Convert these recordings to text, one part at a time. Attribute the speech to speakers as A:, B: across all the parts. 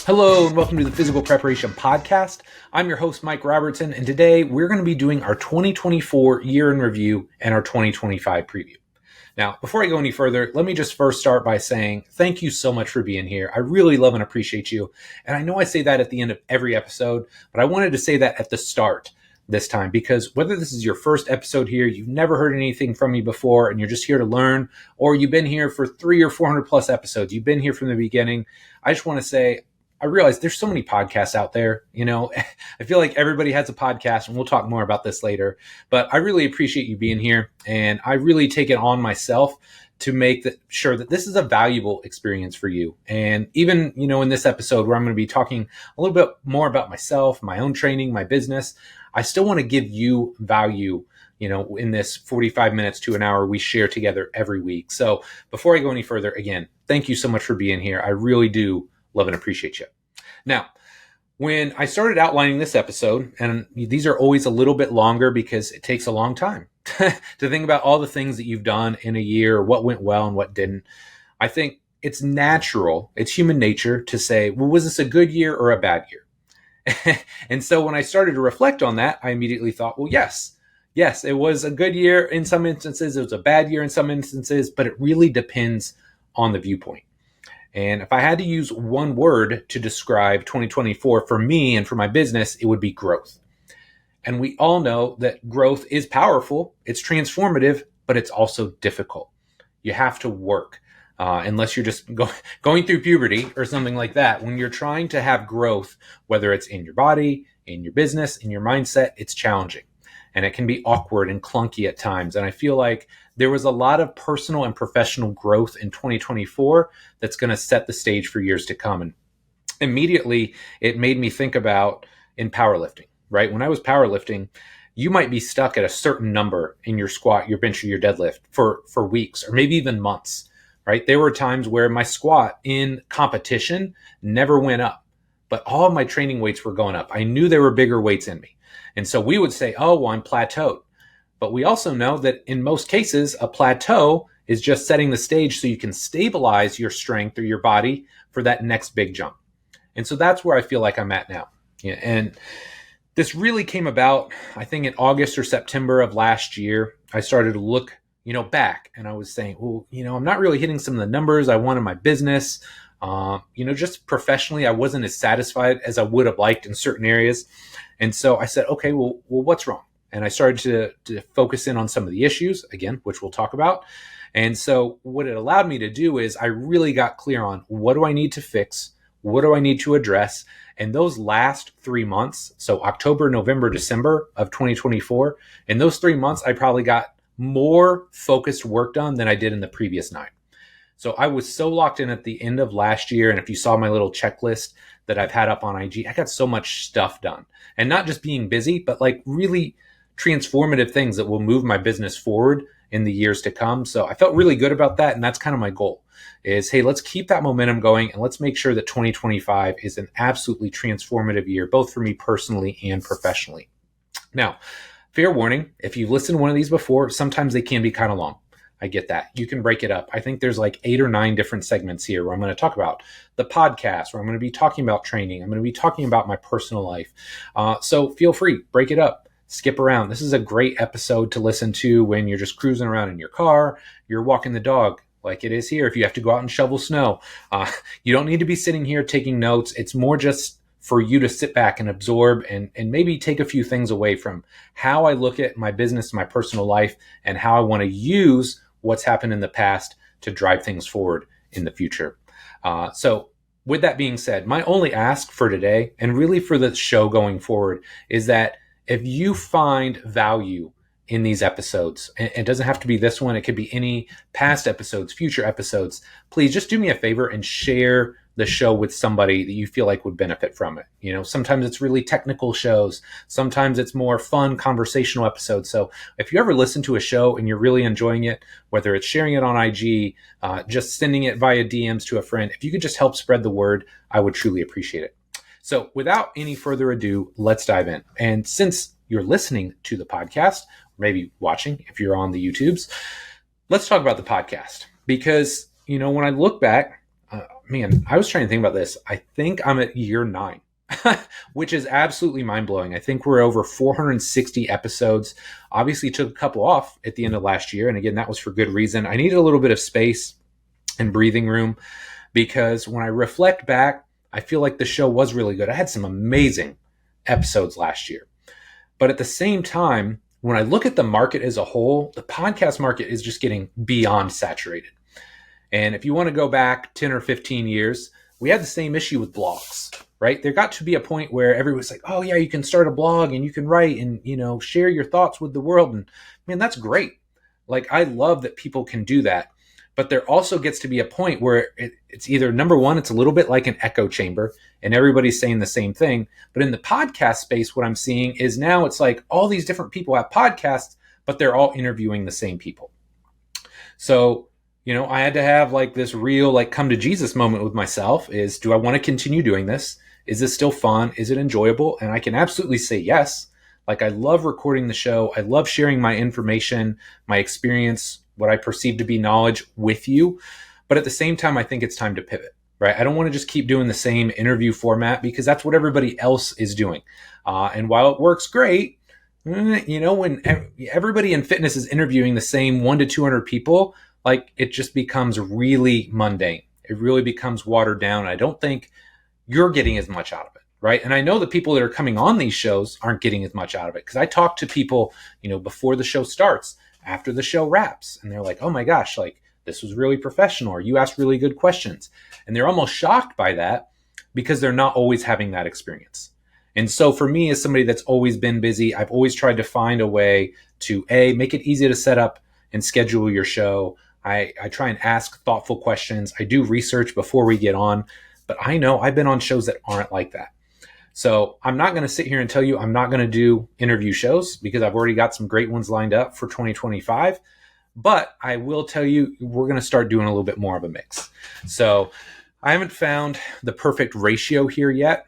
A: Hello and welcome to the Physical Preparation Podcast. I'm your host, Mike Robertson, and today we're going to be doing our 2024 year in review and our 2025 preview. Now, before I go any further, let me just first start by saying thank you so much for being here. I really love and appreciate you. And I know I say that at the end of every episode, but I wanted to say that at the start this time because whether this is your first episode here, you've never heard anything from me before, and you're just here to learn, or you've been here for 300 or 400 plus episodes, you've been here from the beginning, I just want to say, I realize there's so many podcasts out there. I feel like everybody has a podcast, and we'll talk more about this later. But I really appreciate you being here, and I really take it on myself to make sure that this is a valuable experience for you. And even, in this episode where I'm going to be talking a little bit more about myself, my own training, my business, I still want to give you value, in this 45 minutes to an hour we share together every week. So before I go any further, again, thank you so much for being here. I really do love and appreciate you. Now, when I started outlining this episode, and these are always a little bit longer because it takes a long time to think about all the things that you've done in a year, what went well and what didn't. I think it's natural, it's human nature to say, well, was this a good year or a bad year? And so when I started to reflect on that, I immediately thought, well, yes, it was a good year in some instances, it was a bad year in some instances, but it really depends on the viewpoint. And if I had to use one word to describe 2024 for me and for my business, it would be growth. And we all know that growth is powerful, it's transformative, but it's also difficult. You have to work, unless you're just going through puberty or something like that. When you're trying to have growth, whether it's in your body, in your business, in your mindset, it's challenging. And it can be awkward and clunky at times. And I feel like there was a lot of personal and professional growth in 2024 that's going to set the stage for years to come. And immediately, it made me think about in powerlifting, right? When I was powerlifting, you might be stuck at a certain number in your squat, your bench, or your deadlift for weeks or maybe even months, right? There were times where my squat in competition never went up, but all of my training weights were going up. I knew there were bigger weights in me. And so we would say, oh, well, I'm plateaued. But we also know that in most cases, a plateau is just setting the stage so you can stabilize your strength or your body for that next big jump. And so that's where I feel like I'm at now. Yeah, and this really came about, I think, in August or September of last year. I started to look, back, and I was saying, well, I'm not really hitting some of the numbers I want in my business. Just professionally, I wasn't as satisfied as I would have liked in certain areas. And so I said, okay, well, what's wrong? And I started to focus in on some of the issues, again, which we'll talk about. And so what it allowed me to do is I really got clear on what do I need to fix? What do I need to address? And those last 3 months, so October, November, December of 2024, in those 3 months, I probably got more focused work done than I did in the previous 9. So I was so locked in at the end of last year. And if you saw my little checklist that I've had up on IG, I got so much stuff done. And not just being busy, but like really transformative things that will move my business forward in the years to come. So I felt really good about that. And that's kind of my goal is, hey, let's keep that momentum going and let's make sure that 2025 is an absolutely transformative year, both for me personally and professionally. Now, fair warning, if you've listened to one of these before, sometimes they can be kind of long. I get that. You can break it up. I think there's like 8 or 9 different segments here where I'm going to talk about the podcast, where I'm going to be talking about training. I'm going to be talking about my personal life. So feel free, break it up, skip around. This is a great episode to listen to when you're just cruising around in your car, you're walking the dog like it is here. If you have to go out and shovel snow, you don't need to be sitting here taking notes. It's more just for you to sit back and absorb and maybe take a few things away from how I look at my business, my personal life, and how I want to use what's happened in the past to drive things forward in the future. So with that being said, my only ask for today and really for the show going forward is that if you find value in these episodes, and it doesn't have to be this one, it could be any past episodes, future episodes, please just do me a favor and share the show with somebody that you feel like would benefit from it. Sometimes it's really technical shows. Sometimes it's more fun conversational episodes. So if you ever listen to a show and you're really enjoying it, whether it's sharing it on IG, just sending it via DMs to a friend, if you could just help spread the word, I would truly appreciate it. So without any further ado, let's dive in. And since you're listening to the podcast, maybe watching if you're on the YouTubes, let's talk about the podcast. Because, when I look back, Man, I was trying to think about this. I think I'm at year 9, which is absolutely mind blowing. I think we're over 460 episodes. Obviously, took a couple off at the end of last year. And again, that was for good reason. I needed a little bit of space and breathing room because when I reflect back, I feel like the show was really good. I had some amazing episodes last year. But at the same time, when I look at the market as a whole, the podcast market is just getting beyond saturated. And if you want to go back 10 or 15 years, we had the same issue with blogs, right? There got to be a point where everyone's like, oh yeah, you can start a blog and you can write and, share your thoughts with the world. And man, that's great. Like, I love that people can do that. But there also gets to be a point where it's either, number one, it's a little bit like an echo chamber and everybody's saying the same thing. But in the podcast space, what I'm seeing is now it's like all these different people have podcasts, but they're all interviewing the same people. So, I had to have like this real, like, come to Jesus moment with myself is, do I want to continue doing this? Is this still fun? Is it enjoyable? And I can absolutely say yes. Like, I love recording the show. I love sharing my information, my experience, what I perceive to be knowledge with you. But at the same time, I think it's time to pivot, right? I don't want to just keep doing the same interview format because that's what everybody else is doing. And while it works great, when everybody in fitness is interviewing the same 1 to 200 people, like, it just becomes really mundane. It really becomes watered down. I don't think you're getting as much out of it, right? And I know the people that are coming on these shows aren't getting as much out of it because I talk to people, before the show starts, after the show wraps, and they're like, oh my gosh, like, this was really professional, or you asked really good questions. And they're almost shocked by that because they're not always having that experience. And so for me, as somebody that's always been busy, I've always tried to find a way to make it easy to set up and schedule your show. I try and ask thoughtful questions. I do research before we get on, but I know I've been on shows that aren't like that. So I'm not going to sit here and tell you I'm not going to do interview shows because I've already got some great ones lined up for 2025. But I will tell you, we're going to start doing a little bit more of a mix. So I haven't found the perfect ratio here yet.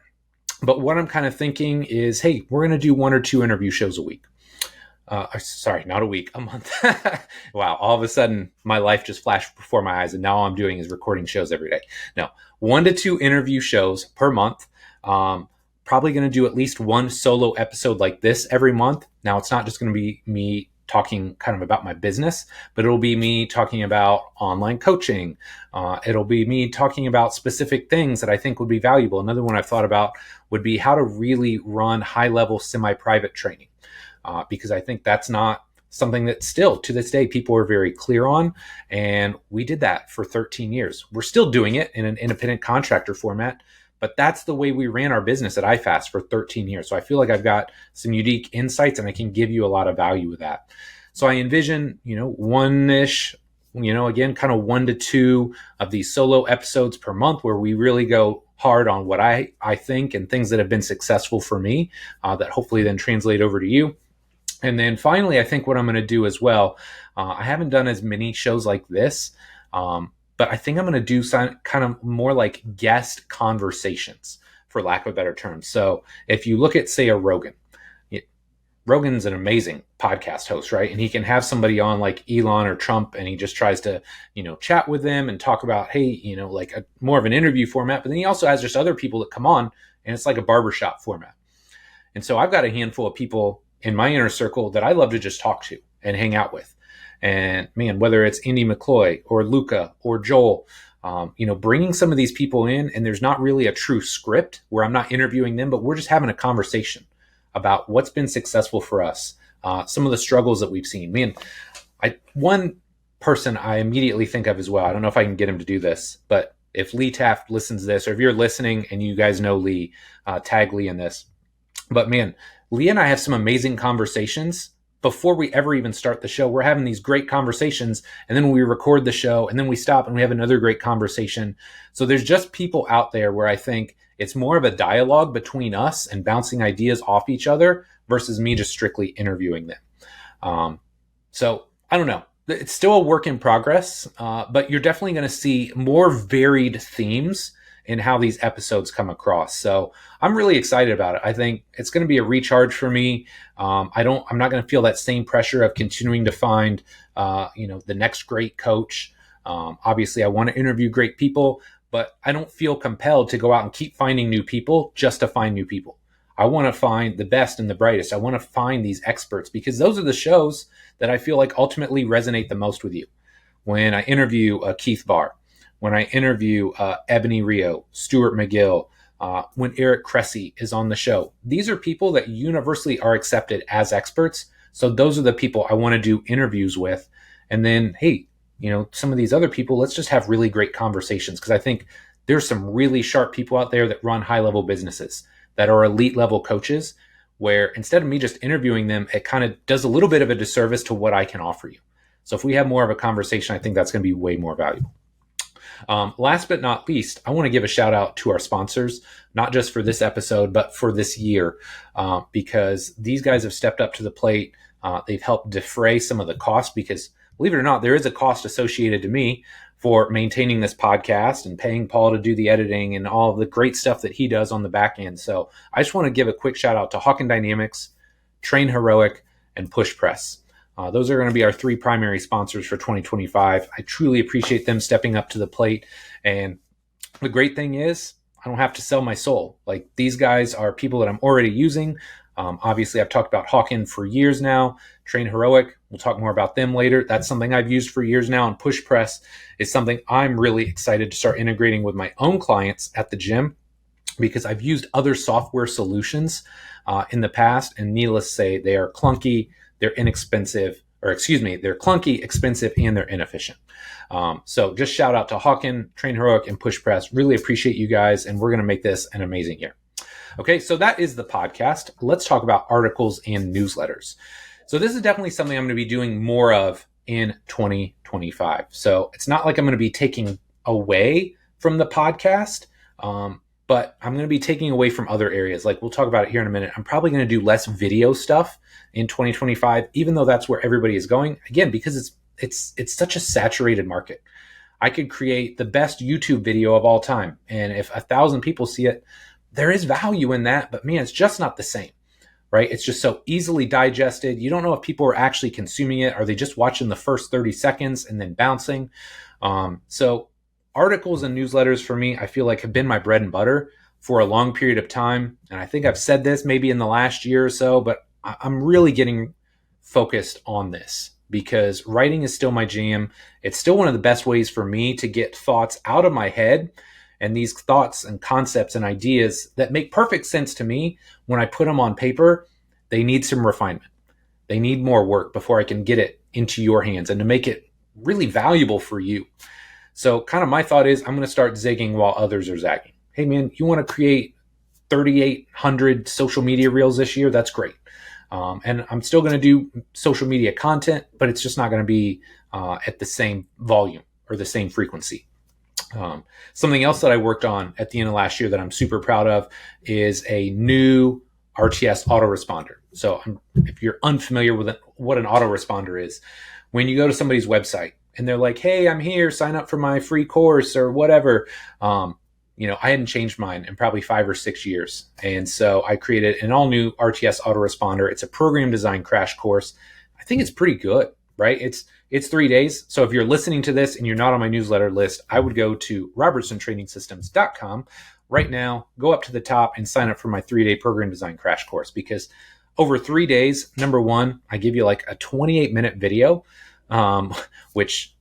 A: But what I'm kind of thinking is, hey, we're going to do 1 or 2 interview shows a week. Sorry, not a week, a month. Wow, all of a sudden my life just flashed before my eyes and now all I'm doing is recording shows every day. No, 1 to 2 interview shows per month. Probably going to do at least 1 solo episode like this every month. Now, it's not just going to be me talking kind of about my business, but it'll be me talking about online coaching. It'll be me talking about specific things that I think would be valuable. Another one I've thought about would be how to really run high-level semi-private training. Because I think that's not something that still to this day people are very clear on. And we did that for 13 years. We're still doing it in an independent contractor format, but that's the way we ran our business at IFAST for 13 years. So I feel like I've got some unique insights and I can give you a lot of value with that. So I envision, one-ish, again, kind of 1 to 2 of these solo episodes per month where we really go hard on what I think and things that have been successful for me that hopefully then translate over to you. And then finally, I think what I'm going to do as well, I haven't done as many shows like this, but I think I'm going to do some kind of more like guest conversations, for lack of a better term. So if you look at, say, a Rogan's an amazing podcast host, right? And he can have somebody on like Elon or Trump, and he just tries to, chat with them and talk about, hey, like a more of an interview format. But then he also has just other people that come on, and it's like a barbershop format. And so I've got a handful of people in my inner circle that I love to just talk to and hang out with. And man, whether it's Andy McCloy or Luca or Joel, bringing some of these people in, and there's not really a true script where I'm not interviewing them, but we're just having a conversation about what's been successful for us, some of the struggles that we've seen. Man, one person I immediately think of as well, I don't know if I can get him to do this, but if Lee Taft listens to this, or if you're listening and you guys know Lee, tag Lee in this. But man, Lee and I have some amazing conversations before we ever even start the show. We're having these great conversations, and then we record the show, and then we stop and we have another great conversation. So there's just people out there where I think it's more of a dialogue between us and bouncing ideas off each other versus me just strictly interviewing them. So I don't know. It's still a work in progress, but you're definitely going to see more varied themes in how these episodes come across. So I'm really excited about it. I think it's going to be a recharge for me. I'm not going to feel that same pressure of continuing to find, the next great coach. Obviously I want to interview great people, but I don't feel compelled to go out and keep finding new people just to find new people. I want to find the best and the brightest. I want to find these experts because those are the shows that I feel like ultimately resonate the most with you. When I interview Keith Barr, when I interview Ebony Rio, Stuart McGill, when Eric Cressy is on the show, these are people that universally are accepted as experts. So those are the people I want to do interviews with. And then, hey, some of these other people, let's just have really great conversations, because I think there's some really sharp people out there that run high-level businesses that are elite-level coaches, where instead of me just interviewing them, it kind of does a little bit of a disservice to what I can offer you. So if we have more of a conversation, I think that's going to be way more valuable. Last but not least, I want to give a shout out to our sponsors, not just for this episode, but for this year, because these guys have stepped up to the plate. They've helped defray some of the costs, because believe it or not, there is a cost associated to me for maintaining this podcast and paying Paul to do the editing and all of the great stuff that he does on the back end. So I just want to give a quick shout out to Hawken Dynamics, Train Heroic, and Push Press. Those are going to be our three primary sponsors for 2025. I truly appreciate them stepping up to the plate. And the great thing is, I don't have to sell my soul. Like, these guys are people that I'm already using. Obviously, I've talked about Hawken for years now. Train Heroic, we'll talk more about them later. That's something I've used for years now. And Push Press is something I'm really excited to start integrating with my own clients at the gym, because I've used other software solutions in the past. And needless to say, they are clunky, they're inexpensive, they're clunky, expensive, and they're inefficient. So just shout out to Hawken, Train Heroic, and Push Press. Really appreciate you guys, and we're going to make this an amazing year. Okay, so that is the podcast. Let's talk about articles and newsletters. So this is definitely something I'm going to be doing more of in 2025. So it's not like I'm going to be taking away from the podcast, but I'm going to be taking away from other areas. Like, we'll talk about it here in a minute. I'm probably going to do less video stuff in 2025, even though that's where everybody is going. Again, because it's such a saturated market. I could create the best YouTube video of all time, and if 1,000 people see it, there is value in that, but man, it's just not the same, right? It's just so easily digested. You don't know if people are actually consuming it. Are they just watching the first 30 seconds and then bouncing? So articles and newsletters for me, I feel like, have been my bread and butter for a long period of time. And I think I've said this maybe in the last year or so, but I'm really getting focused on this, because writing is still my jam. It's still one of the best ways for me to get thoughts out of my head. And these thoughts and concepts and ideas that make perfect sense to me, when I put them on paper, they need some refinement. They need more work before I can get it into your hands and to make it really valuable for you. So kind of my thought is, I'm going to start zigging while others are zagging. Hey man, you want to create 3,800 social media reels this year? That's great. And I'm still going to do social media content, but it's just not going to be at the same volume or the same frequency. Something else that I worked on at the end of last year that I'm super proud of is a new RTS autoresponder. So if you're unfamiliar with what an autoresponder is, when you go to somebody's website and they're like, hey, I'm here, sign up for my free course or whatever. I hadn't changed mine in probably 5 or 6 years. And so I created an all new RTS autoresponder. It's a program design crash course. I think it's pretty good, right? It's 3 days. So if you're listening to this and you're not on my newsletter list, I would go to robertsontrainingsystems.com right now, go up to the top and sign up for my 3-day program design crash course, because over 3 days, number one, I give you like a 28-minute video, which,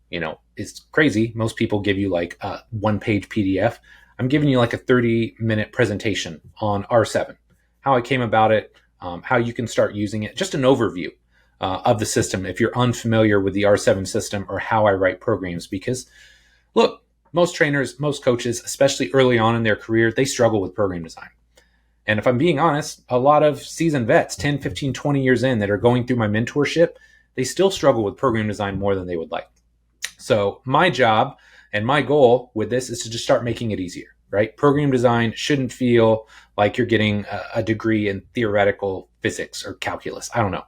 A: is crazy. Most people give you like a 1-page PDF. I'm giving you like a 30-minute presentation on R7, how I came about it, how you can start using it, just an overview of the system if you're unfamiliar with the R7 system or how I write programs. Because look, most trainers, most coaches, especially early on in their career, they struggle with program design. And if I'm being honest, a lot of seasoned vets, 10, 15, 20 years in, that are going through my mentorship, they still struggle with program design more than they would like. So my job and my goal with this is to just start making it easier, right? Program design shouldn't feel like you're getting a degree in theoretical physics or calculus. I don't know.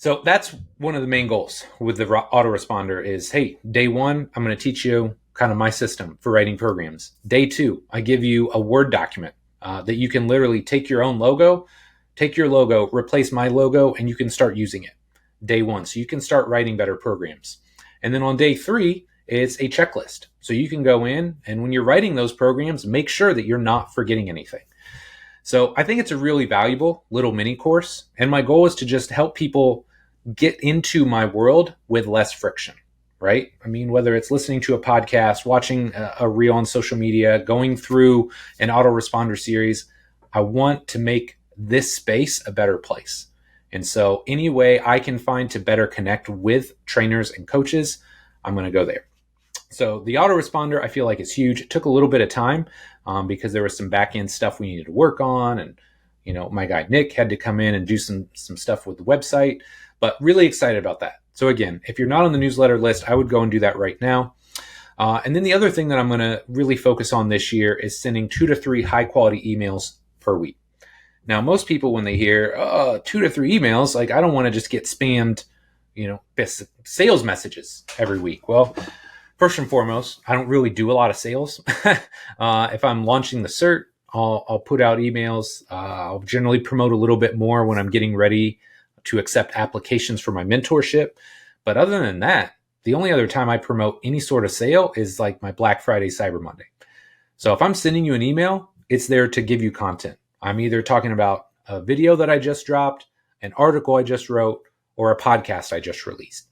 A: So that's one of the main goals with the autoresponder is, hey, day one, I'm going to teach you kind of my system for writing programs. Day two, I give you a Word document that you can literally take your own logo, take your logo, replace my logo, and you can start using it day one. So you can start writing better programs. And then on day three it's a checklist. So you can go in, and when you're writing those programs, make sure that you're not forgetting anything. So I think it's a really valuable little mini course. And my goal is to just help people get into my world with less friction, right? I mean, whether it's listening to a podcast, watching a reel on social media, going through an autoresponder series, I want to make this space a better place. And so any way I can find to better connect with trainers and coaches, I'm going to go there. So the autoresponder, I feel like, is huge. It took a little bit of time because there was some back end stuff we needed to work on. And, my guy, Nick, had to come in and do some stuff with the website, but really excited about that. So again, if you're not on the newsletter list, I would go and do that right now. And then the other thing that I'm going to really focus on this year is sending 2 to 3 high quality emails per week. Now, most people, when they hear 2 to 3 emails, like, I don't want to just get spammed, sales messages every week. Well, first and foremost, I don't really do a lot of sales. If I'm launching the cert, I'll put out emails. I'll generally promote a little bit more when I'm getting ready to accept applications for my mentorship. But other than that, the only other time I promote any sort of sale is like my Black Friday, Cyber Monday. So if I'm sending you an email, it's there to give you content. I'm either talking about a video that I just dropped, an article I just wrote, or a podcast I just released.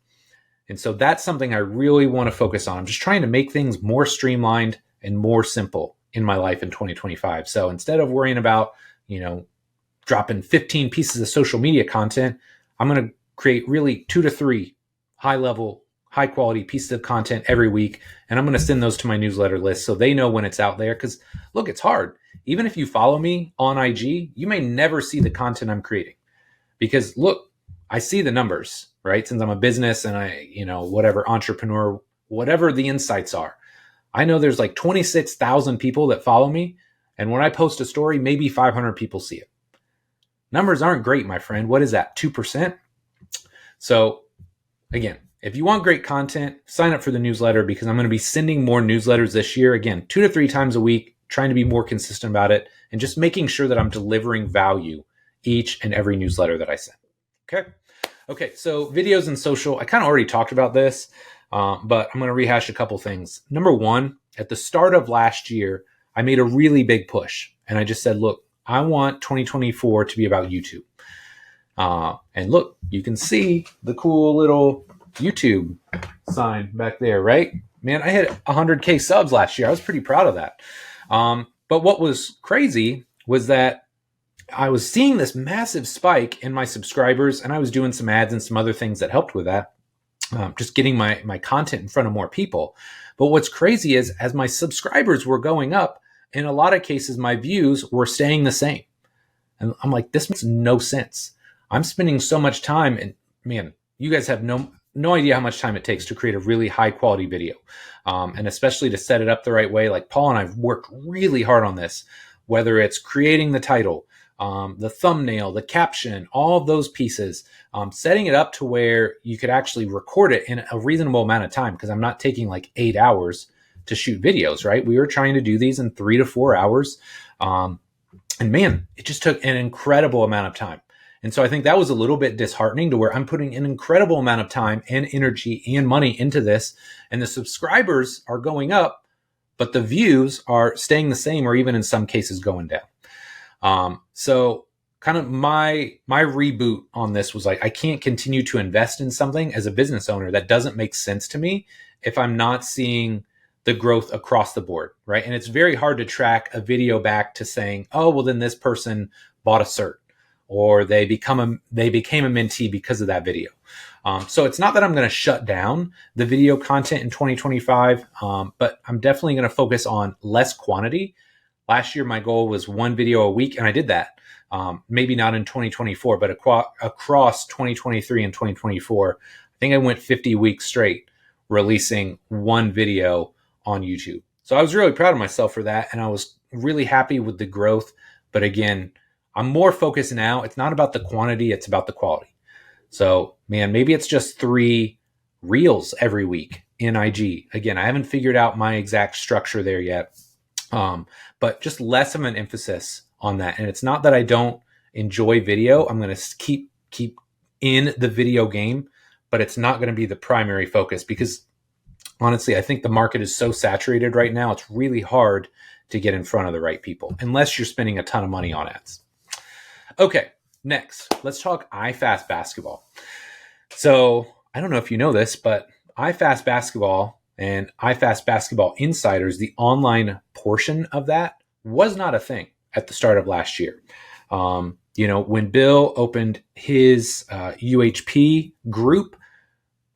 A: And so that's something I really want to focus on. I'm just trying to make things more streamlined and more simple in my life in 2025. So instead of worrying about, dropping 15 pieces of social media content, I'm going to create really 2 to 3 high-level, high-quality pieces of content every week. And I'm going to send those to my newsletter list so they know when it's out there. Because look, it's hard. Even if you follow me on IG, you may never see the content I'm creating. Because look, I see the numbers, right? Since I'm a business and I, whatever, entrepreneur, whatever the insights are. I know there's like 26,000 people that follow me. And when I post a story, maybe 500 people see it. Numbers aren't great, my friend. What is that, 2%? So again, if you want great content, sign up for the newsletter because I'm going to be sending more newsletters this year. Again, 2 to 3 times a week, trying to be more consistent about it and just making sure that I'm delivering value each and every newsletter that I send. Okay. So videos and social, I kind of already talked about this, but I'm going to rehash a couple things. Number one, at the start of last year, I made a really big push and I just said, look, I want 2024 to be about YouTube. And look, you can see the cool little YouTube sign back there, right? Man, I hit 100K subs last year. I was pretty proud of that. But what was crazy was that I was seeing this massive spike in my subscribers, and I was doing some ads and some other things that helped with that, just getting my content in front of more people. But what's crazy is as my subscribers were going up, in a lot of cases, my views were staying the same. And I'm like, this makes no sense. I'm spending so much time, and man, you guys have no idea how much time it takes to create a really high quality video. And especially to set it up the right way. Like Paul and I've worked really hard on this, whether it's creating the title, the thumbnail, the caption, all of those pieces, setting it up to where you could actually record it in a reasonable amount of time. Because I'm not taking like 8 hours to shoot videos, right? We were trying to do these in 3 to 4 hours. And man, it just took an incredible amount of time. And so I think that was a little bit disheartening to where I'm putting an incredible amount of time and energy and money into this. And the subscribers are going up, but the views are staying the same or even in some cases going down. So kind of my reboot on this was like, I can't continue to invest in something as a business owner that doesn't make sense to me if I'm not seeing the growth across the board, right? And it's very hard to track a video back to saying, oh, well, then this person bought a cert or they became a mentee because of that video. So it's not that I'm going to shut down the video content in 2025, but I'm definitely going to focus on less quantity. Last year, my goal was 1 video a week, and I did that. Maybe not in 2024, but across 2023 and 2024, I think I went 50 weeks straight releasing 1 video on YouTube. So I was really proud of myself for that, and I was really happy with the growth. But again, I'm more focused now. It's not about the quantity, it's about the quality. So, man, maybe it's just 3 reels every week in IG. Again, I haven't figured out my exact structure there yet. But just less of an emphasis on that. And it's not that I don't enjoy video. I'm going to keep in the video game, but it's not going to be the primary focus because honestly, I think the market is so saturated right now, it's really hard to get in front of the right people unless you're spending a ton of money on ads. Okay, next, let's talk IFAST basketball. So I don't know if you know this, but IFAST basketball and IFAST basketball insiders, the online portion of that was not a thing at the start of last year. When Bill opened his UHP group,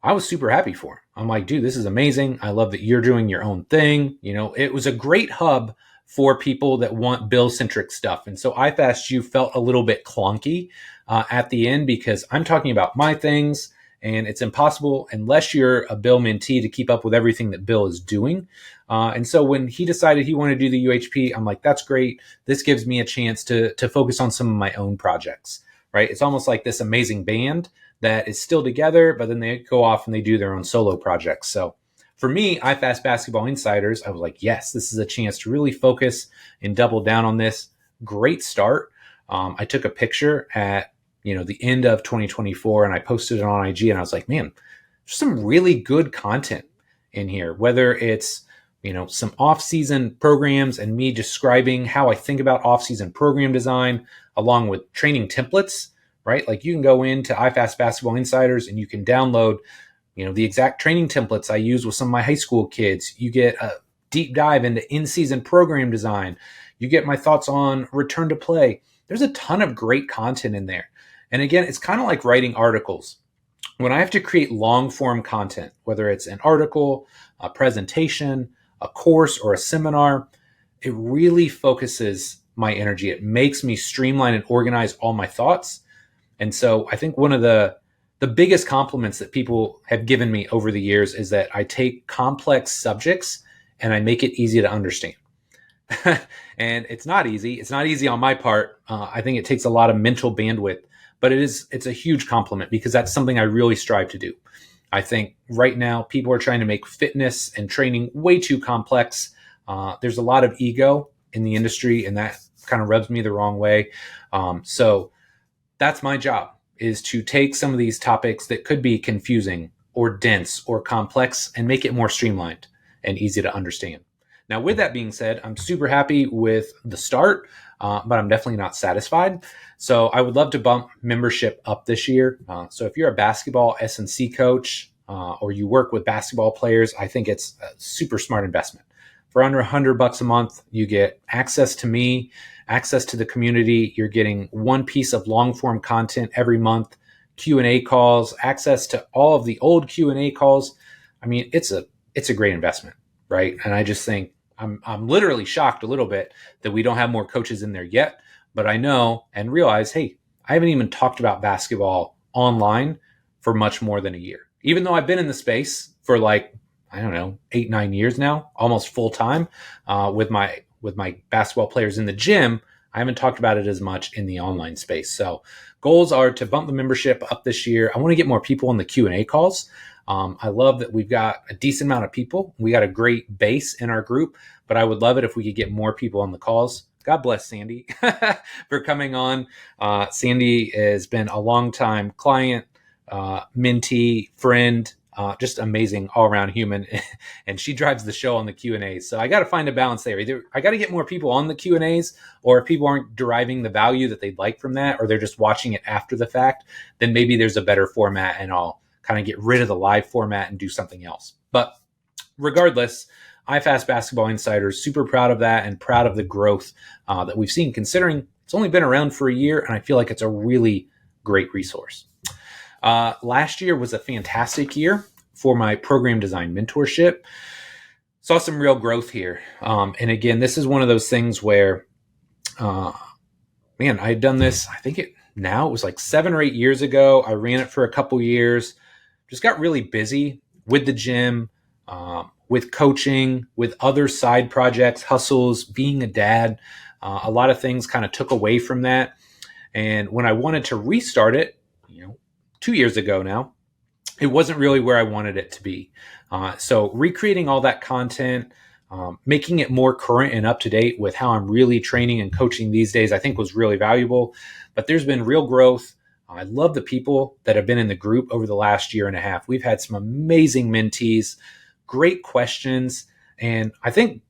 A: I was super happy for him. I'm like, dude, this is amazing. I love that you're doing your own thing. It was a great hub for people that want Bill-centric stuff. And so IFAST felt a little bit clunky at the end because I'm talking about my things, and it's impossible unless you're a Bill mentee to keep up with everything that Bill is doing. And so when he decided he wanted to do the UHP, I'm like, that's great. This gives me a chance to focus on some of my own projects, right? It's almost like this amazing band that is still together, but then they go off and they do their own solo projects. So for me, IFAST Basketball Insiders, I was like, yes, this is a chance to really focus and double down on this. Great start. I took a picture at the end of 2024 and I posted it on IG, and I was like, man, there's some really good content in here, whether it's some off-season programs and me describing how I think about off-season program design along with training templates, right? Like you can go into IFAST Basketball Insiders and you can download the exact training templates I use with some of my high school kids. You get a deep dive into in-season program design. You get my thoughts on return to play. There's a ton of great content in there. And again, it's kind of like writing articles. When I have to create long-form content, whether it's an article, a presentation, a course, or a seminar, it really focuses my energy. It makes me streamline and organize all my thoughts. And so I think one of the biggest compliments that people have given me over the years is that I take complex subjects and I make it easy to understand. And it's not easy. It's not easy on my part. I think it takes a lot of mental bandwidth, but it's a huge compliment because that's something I really strive to do. I think right now people are trying to make fitness and training way too complex. There's a lot of ego in the industry, and that kind of rubs me the wrong way. So that's my job, is to take some of these topics that could be confusing or dense or complex and make it more streamlined and easy to understand. Now, with that being said, I'm super happy with the start, but I'm definitely not satisfied. So I would love to bump membership up this year. So if you're a basketball S&C coach or you work with basketball players, I think it's a super smart investment. For under $100 a month, you get access to me, access to the community. You're getting one piece of long form content every month, Q&A calls, access to all of the old Q&A calls. I mean, it's a great investment, right? And I just think I'm literally shocked a little bit that we don't have more coaches in there yet. But I know and realize, hey, I haven't even talked about basketball online for much more than a year. Even though I've been in the space for 8-9 years now, almost full time with my basketball players in the gym, I haven't talked about it as much in the online space. So goals are to bump the membership up this year. I want to get more people on the Q&A calls. I love that we've got a decent amount of people. We got a great base in our group, but I would love it if we could get more people on the calls. God bless Sandy for coming on. Sandy has been a longtime client, mentee, friend, just amazing all-around human, and she drives the show on the Q&As. So I got to find a balance there. Either I got to get more people on the Q&As, or if people aren't deriving the value that they'd like from that, or they're just watching it after the fact, then maybe there's a better format and I'll kind of get rid of the live format and do something else. But regardless, IFAST Basketball Insiders, super proud of that and proud of the growth that we've seen, considering it's only been around for a year, and I feel like it's a really great resource. Last year was a fantastic year for my program design mentorship. Saw some real growth here. And again, this is one of those things where, I had done this, I think it was like 7 or 8 years ago. I ran it for a couple years, just got really busy with the gym, with coaching, with other side projects, hustles, being a dad. A lot of things kind of took away from that. And when I wanted to restart it, 2 years ago now, it wasn't really where I wanted it to be. So recreating all that content, making it more current and up to date with how I'm really training and coaching these days, I think was really valuable. But there's been real growth. I love the people that have been in the group over the last year and a half. We've had some amazing mentees, great questions. And I think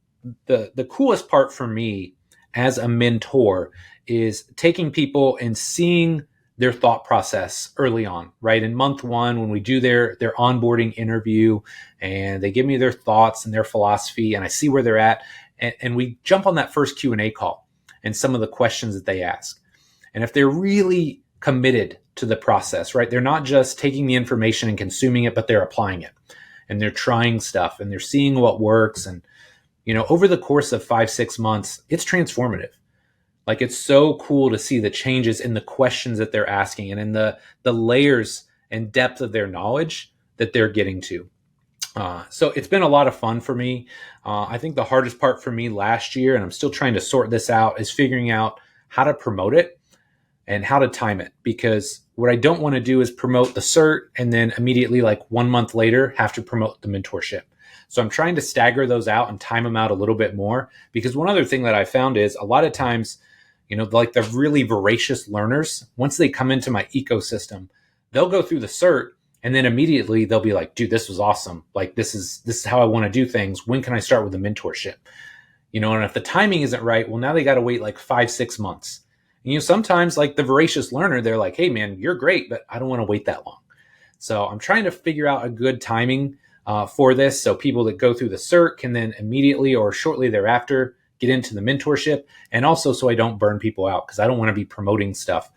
A: the coolest part for me as a mentor is taking people and seeing their thought process early on, right? In month one, when we do their onboarding interview and they give me their thoughts and their philosophy, and I see where they're at, and we jump on that first Q&A call and some of the questions that they ask. And if they're really committed to the process, right? They're not just taking the information and consuming it, but they're applying it and they're trying stuff and they're seeing what works. And, over the course of 5-6 months, it's transformative. Like, it's so cool to see the changes in the questions that they're asking and in the layers and depth of their knowledge that they're getting to. So it's been a lot of fun for me. I think the hardest part for me last year, and I'm still trying to sort this out, is figuring out how to promote it and how to time it. Because what I don't want to do is promote the cert and then immediately, like 1 month later, have to promote the mentorship. So I'm trying to stagger those out and time them out a little bit more. Because one other thing that I found is a lot of times, like the really voracious learners, once they come into my ecosystem, they'll go through the cert and then immediately they'll be like, dude, this was awesome. Like, this is how I want to do things. When can I start with the mentorship? And if the timing isn't right, well, now they got to wait like 5-6 months. And, sometimes like the voracious learner, they're like, hey man, you're great, but I don't want to wait that long. So I'm trying to figure out a good timing for this. So people that go through the cert can then immediately or shortly thereafter get into the mentorship. And also so I don't burn people out, because I don't want to be promoting stuff,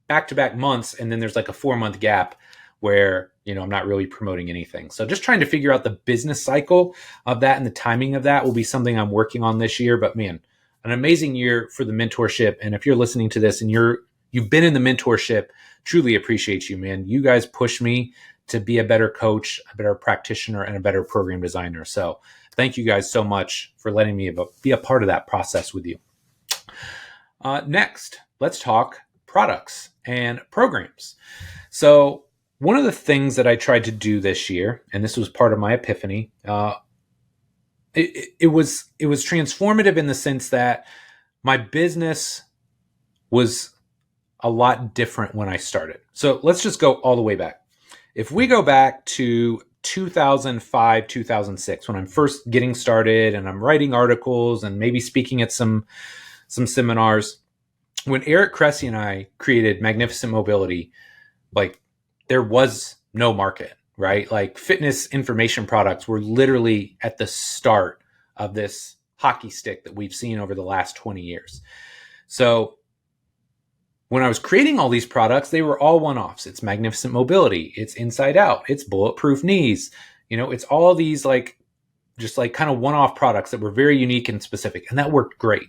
A: back-to-back months. And then there's like a 4-month gap where, I'm not really promoting anything. So just trying to figure out the business cycle of that and the timing of that will be something I'm working on this year. But man, an amazing year for the mentorship. And if you're listening to this and you've been in the mentorship, truly appreciate you, man. You guys push me to be a better coach, a better practitioner, and a better program designer. So thank you guys so much for letting me be a part of that process with you. Next, let's talk products and programs. So one of the things that I tried to do this year, and this was part of my epiphany, it was transformative in the sense that my business was a lot different when I started. So let's just go all the way back. If we go back to 2005, 2006, when I'm first getting started and I'm writing articles and maybe speaking at some seminars, when Eric Cressy and I created Magnificent Mobility, like, there was no market, right? Like, fitness information products were literally at the start of this hockey stick that we've seen over the last 20 years. So when I was creating all these products, they were all one-offs. It's Magnificent Mobility, it's Inside Out, it's Bulletproof Knees. It's all these just kind of one-off products that were very unique and specific, and that worked great.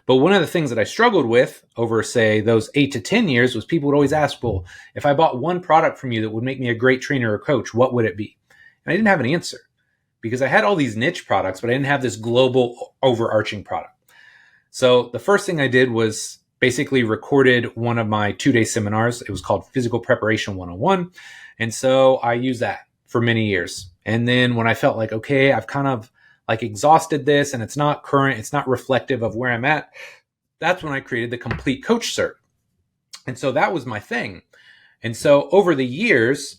A: But one of the things that I struggled with over, say, those 8 to 10 years was people would always ask, well, if I bought one product from you that would make me a great trainer or coach, what would it be? And I didn't have an answer, because I had all these niche products, but I didn't have this global overarching product. So the first thing I did was basically recorded one of my 2-day seminars. It was called Physical Preparation 101. And so I used that for many years. And then when I felt like, okay, I've kind of exhausted this and it's not current, it's not reflective of where I'm at, that's when I created the Complete Coach Cert. And so that was my thing. And so over the years,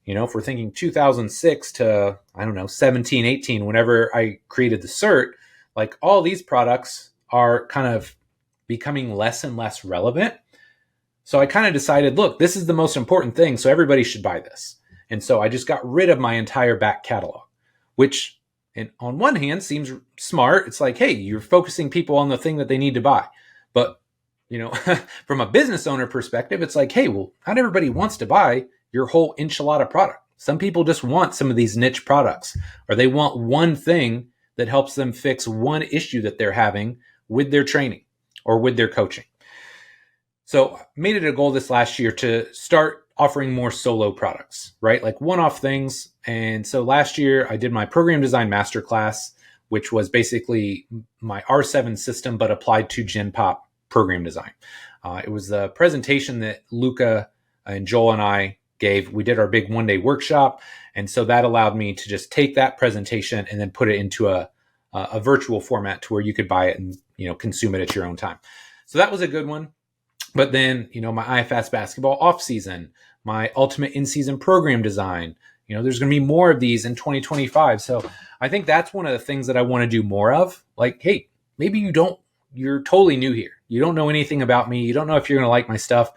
A: if we're thinking 2006 to, 17, 18, whenever I created the cert, like, all these products are kind of becoming less and less relevant. So I kind of decided, look, this is the most important thing, so everybody should buy this. And so I just got rid of my entire back catalog, which, and on one hand, seems smart. It's like, hey, you're focusing people on the thing that they need to buy. But, from a business owner perspective, it's like, hey, well, not everybody wants to buy your whole enchilada product. Some people just want some of these niche products, or they want one thing that helps them fix one issue that they're having with their training or with their coaching. So I made it a goal this last year to start offering more solo products, right? Like one-off things. And so last year I did my program design masterclass, which was basically my R7 system, but applied to Gen Pop program design. It was the presentation that Luca and Joel and I gave. We did our big one-day workshop. And so that allowed me to just take that presentation and then put it into a virtual format to where you could buy it and, consume it at your own time. So that was a good one. But then, my IFAST basketball off season, my ultimate in-season program design, there's going to be more of these in 2025. So I think that's one of the things that I want to do more of. Like, hey, maybe you're totally new here. You don't know anything about me. You don't know if you're going to like my stuff.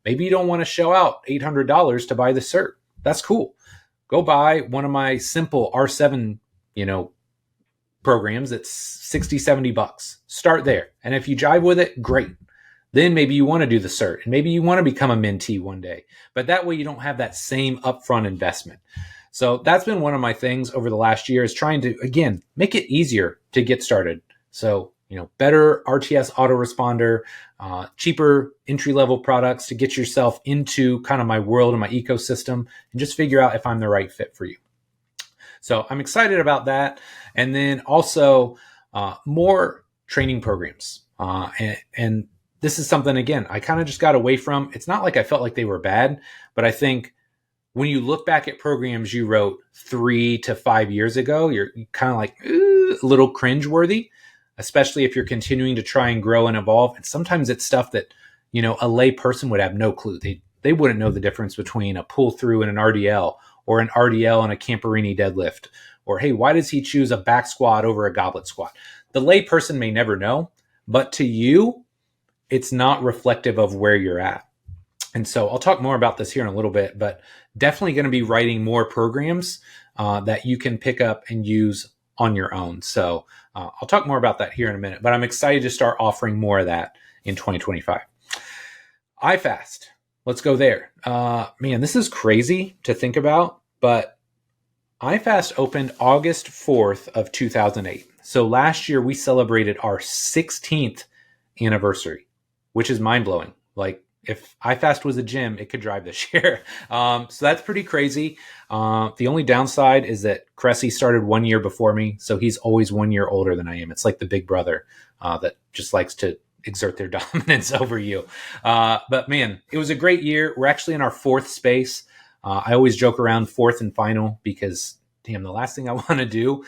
A: Maybe you don't want to shell out $800 to buy the cert. That's cool. Go buy one of my simple R7, programs. It's 60, $70. Start there. And if you jive with it, great. Then maybe you want to do the cert and maybe you want to become a mentee one day, but that way you don't have that same upfront investment. So that's been one of my things over the last year, is trying to, again, make it easier to get started. So, better RTS autoresponder, cheaper entry-level products to get yourself into kind of my world and my ecosystem and just figure out if I'm the right fit for you. So I'm excited about that. And then also more training programs. And this is something, again, I kind of just got away from. It's not like I felt like they were bad, but I think when you look back at programs you wrote 3 to 5 years ago, you're kind of like a little cringeworthy, especially if you're continuing to try and grow and evolve. And sometimes it's stuff that, a lay person would have no clue. They wouldn't know the difference between a pull through and an RDL, or an RDL and a Camperini deadlift, or, hey, why does he choose a back squat over a goblet squat? The lay person may never know, but to you, it's not reflective of where you're at. And so I'll talk more about this here in a little bit, but definitely going to be writing more programs that you can pick up and use on your own. So I'll talk more about that here in a minute, but I'm excited to start offering more of that in 2025. IFAST. Let's go there. Man, this is crazy to think about, but IFAST opened August 4th of 2008. So last year we celebrated our 16th anniversary, which is mind-blowing. Like, if IFAST was a gym, it could drive this year. So that's pretty crazy. The only downside is that Cressy started 1 year before me, so he's always 1 year older than I am. It's like the big brother that just likes to exert their dominance over you. But man, it was a great year. We're actually in our 4th space. I always joke around 4th and final because, damn, the last thing I want to do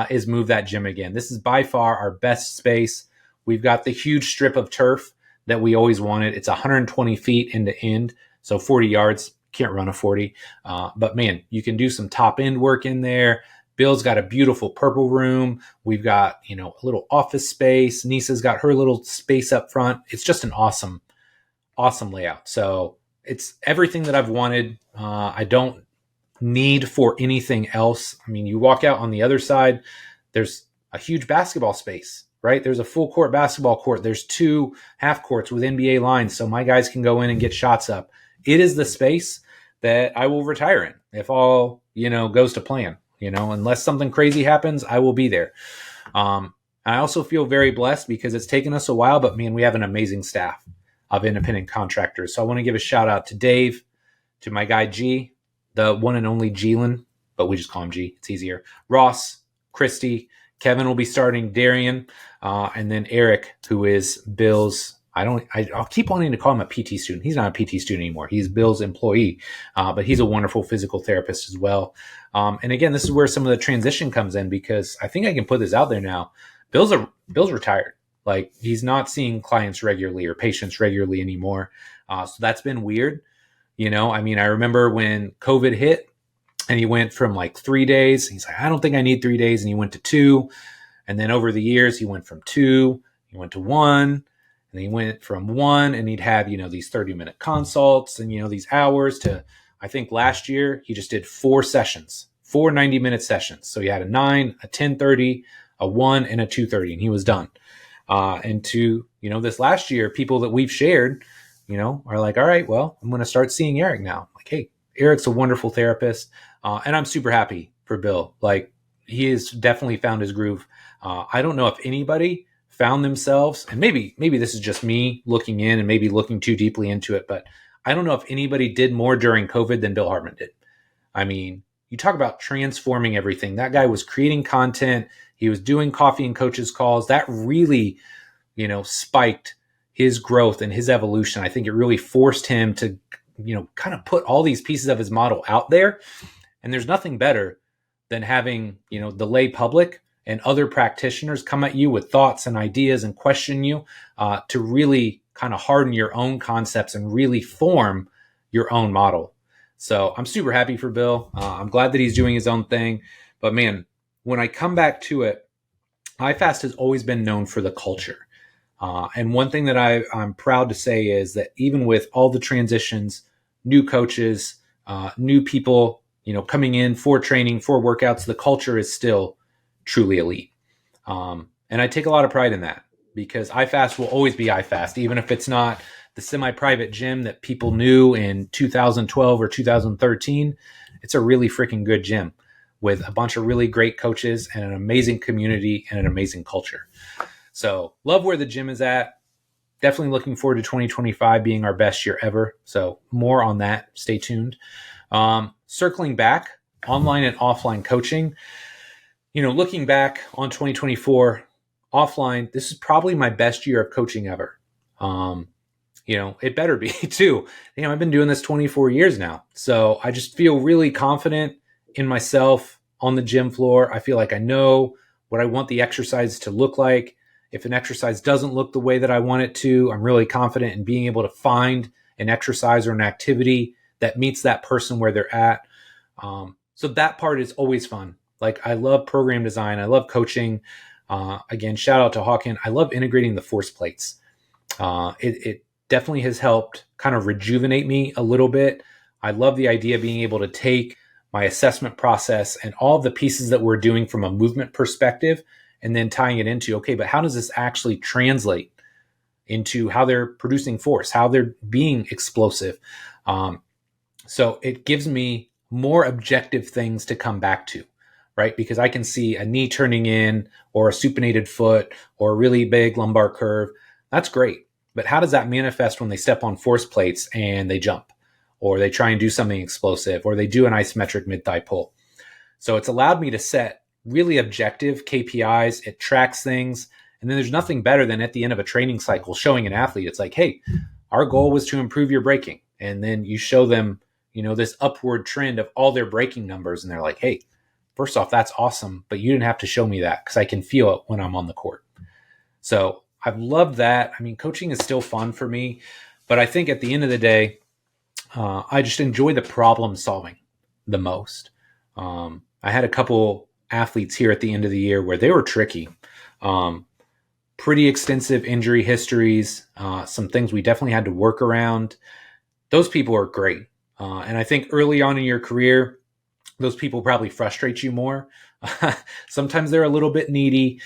A: is move that gym again. This is by far our best space. We've got the huge strip of turf that we always wanted. It's 120 feet end to end, so 40 yards. Can't run a 40. But man, you can do some top end work in there. Bill's got a beautiful purple room. We've got, a little office space. Nisa's got her little space up front. It's just an awesome, awesome layout. So it's everything that I've wanted. I don't need for anything else. I mean, you walk out on the other side, there's a huge basketball space, right? There's a full court basketball court. There's 2 half courts with NBA lines, so my guys can go in and get shots up. It is the space that I will retire in if all, goes to plan. Unless something crazy happens, I will be there. I also feel very blessed because it's taken us a while, but man, we have an amazing staff of independent contractors. So I want to give a shout out to Dave, to my guy G, the one and only Geelan, but we just call him G. It's easier. Ross, Christy, Kevin will be starting, Darian, and then Eric, who is Bill's. I'll keep wanting to call him a PT student. He's not a PT student anymore. He's Bill's employee, but he's a wonderful physical therapist as well. And again, this is where some of the transition comes in, because I think I can put this out there now. Bill's retired. Like, he's not seeing clients regularly or patients regularly anymore. So that's been weird. I remember when COVID hit and he went from like 3 days. He's like, I don't think I need 3 days. And he went to 2. And then over the years, he went from 2, he went to 1. And he went from 1 and he'd have, these 30-minute consults and, these hours to, I think last year he just did 4 sessions, 4 90-minute sessions. So he had a 9, a 10:30, a 1, and a 2:30, and he was done. And to, this last year, people that we've shared, are like, all right, well, I'm going to start seeing Eric now. Like, hey, Eric's a wonderful therapist. And I'm super happy for Bill. Like, he has definitely found his groove. I don't know if anybody found themselves, and maybe this is just me looking in and maybe looking too deeply into it, but I don't know if anybody did more during COVID than Bill Hartman did. I mean, you talk about transforming everything. That guy was creating content. He was doing coffee and coaches calls. That really, spiked his growth and his evolution. I think it really forced him to, kind of put all these pieces of his model out there. And there's nothing better than having, the lay public and other practitioners come at you with thoughts and ideas and question you to really kind of harden your own concepts and really form your own model. So I'm super happy for Bill. I'm glad that he's doing his own thing. But man, when I come back to it, IFAST has always been known for the culture. And one thing that I'm proud to say is that even with all the transitions, new coaches, new people, coming in for training, for workouts, the culture is still truly elite. And I take a lot of pride in that because IFAST will always be IFAST, even if it's not the semi-private gym that people knew in 2012 or 2013. It's a really freaking good gym with a bunch of really great coaches and an amazing community and an amazing culture. So love where the gym is at. Definitely looking forward to 2025 being our best year ever. So more on that. Stay tuned. Circling back, online and offline coaching. Looking back on 2024 offline, this is probably my best year of coaching ever. It better be too. I've been doing this 24 years now. So I just feel really confident in myself on the gym floor. I feel like I know what I want the exercise to look like. If an exercise doesn't look the way that I want it to, I'm really confident in being able to find an exercise or an activity that meets that person where they're at. So that part is always fun. Like I love program design. I love coaching. Again, shout out to Hawken. I love integrating the force plates. It definitely has helped kind of rejuvenate me a little bit. I love the idea of being able to take my assessment process and all the pieces that we're doing from a movement perspective and then tying it into, okay, but how does this actually translate into how they're producing force, how they're being explosive? So it gives me more objective things to come back to, right? Because I can see a knee turning in or a supinated foot or a really big lumbar curve. That's great. But how does that manifest when they step on force plates and they jump or they try and do something explosive or they do an isometric mid-thigh pull? So it's allowed me to set really objective KPIs. It tracks things. And then there's nothing better than at the end of a training cycle showing an athlete, it's like, hey, our goal was to improve your braking. And then you show them, this upward trend of all their braking numbers. And they're like, hey, first off, that's awesome. But you didn't have to show me that because I can feel it when I'm on the court. So I've loved that. I mean, coaching is still fun for me. But I think at the end of the day, I just enjoy the problem solving the most. I had a couple athletes here at the end of the year where they were tricky. Pretty extensive injury histories, some things we definitely had to work around. Those people are great. And I think early on in your career, those people probably frustrate you more. Sometimes they're a little bit needy.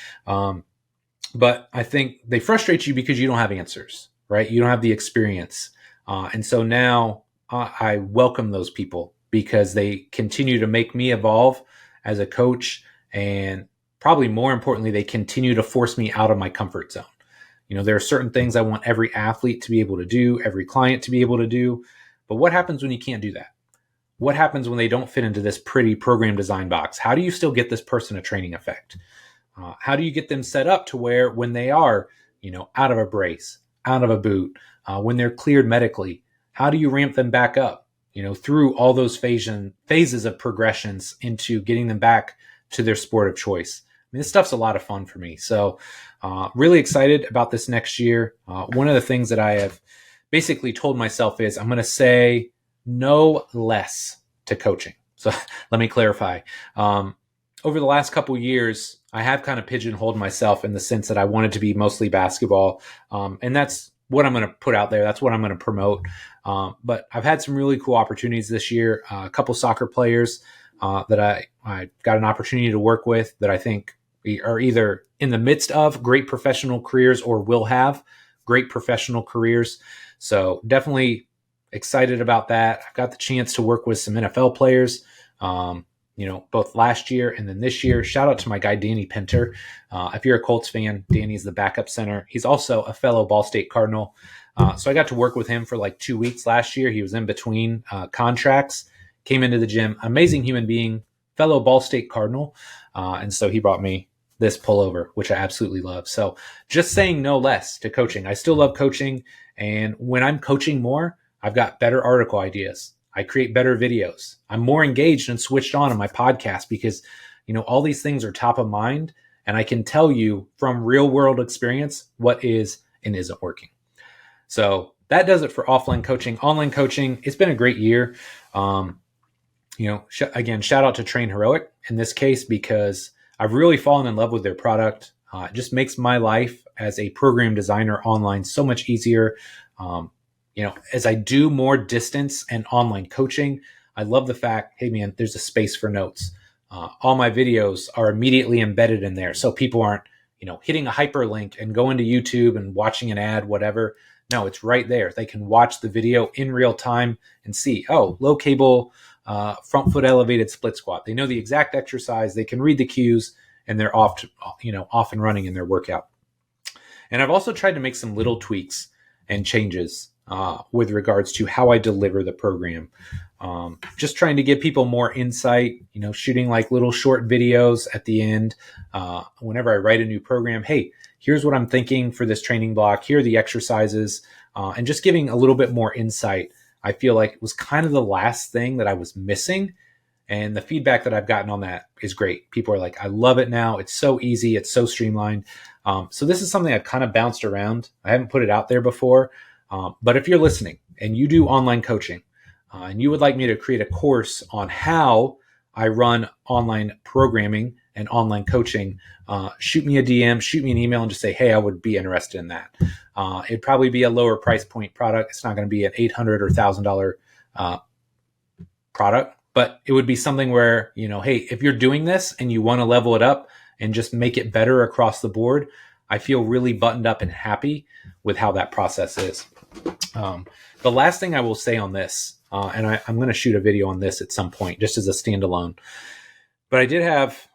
A: But I think they frustrate you because you don't have answers, right? You don't have the experience. And so now I welcome those people because they continue to make me evolve as a coach. And probably more importantly, they continue to force me out of my comfort zone. There are certain things I want every athlete to be able to do, every client to be able to do. But what happens when you can't do that? What happens when they don't fit into this pretty program design box? How do you still get this person a training effect? How do you get them set up to where when they are, out of a brace, out of a boot, when they're cleared medically, how do you ramp them back up, through all those phases of progressions into getting them back to their sport of choice? I mean, this stuff's a lot of fun for me. So really excited about this next year. One of the things that I have basically told myself is I'm going to say no less to coaching. So let me clarify. Over the last couple of years, I have kind of pigeonholed myself in the sense that I wanted to be mostly basketball. And that's what I'm going to put out there. That's what I'm going to promote. But I've had some really cool opportunities this year. A couple soccer players that I got an opportunity to work with that I think are either in the midst of great professional careers or will have great professional careers. So definitely excited about that. I've got the chance to work with some NFL players, both last year and then this year. Shout out to my guy, Danny Pinter. If you're a Colts fan, Danny's the backup center. He's also a fellow Ball State Cardinal. So I got to work with him for like 2 weeks last year. He was in between contracts, came into the gym, amazing human being, fellow Ball State Cardinal. And so he brought me this pullover, which I absolutely love. So just saying no less to coaching. I still love coaching. And when I'm coaching more, I've got better article ideas. I create better videos. I'm more engaged and switched on my podcast because, all these things are top of mind. And I can tell you from real world experience what is and isn't working. So that does it for offline coaching. Online coaching, it's been a great year. Again, shout out to Train Heroic in this case, because I've really fallen in love with their product. It just makes my life as a program designer online so much easier. As I do more distance and online coaching, I love the fact, hey man, there's a space for notes. All my videos are immediately embedded in there, so people aren't, hitting a hyperlink and going to YouTube and watching an ad, whatever. No, it's right there. They can watch the video in real time and see, low cable, front foot elevated split squat. They know the exact exercise. They can read the cues, and they're off and running in their workout. And I've also tried to make some little tweaks and changes with regards to how I deliver the program. Just trying to give people more insight, shooting like little short videos at the end. Whenever I write a new program, hey, here's what I'm thinking for this training block. Here are the exercises, and just giving a little bit more insight. I feel like it was kind of the last thing that I was missing. And the feedback that I've gotten on that is great. People are like, I love it now. It's so easy. It's so streamlined. So this is something I've kind of bounced around. I haven't put it out there before. But if you're listening and you do online coaching and you would like me to create a course on how I run online programming and online coaching, shoot me a DM, shoot me an email, and just say, hey, I would be interested in that. It'd probably be a lower price point product. It's not going to be an $800 or $1,000 product, but it would be something where, hey, if you're doing this and you want to level it up and just make it better across the board, I feel really buttoned up and happy with how that process is. The last thing I will say on this, and I'm going to shoot a video on this at some point, just as a standalone, but I did have,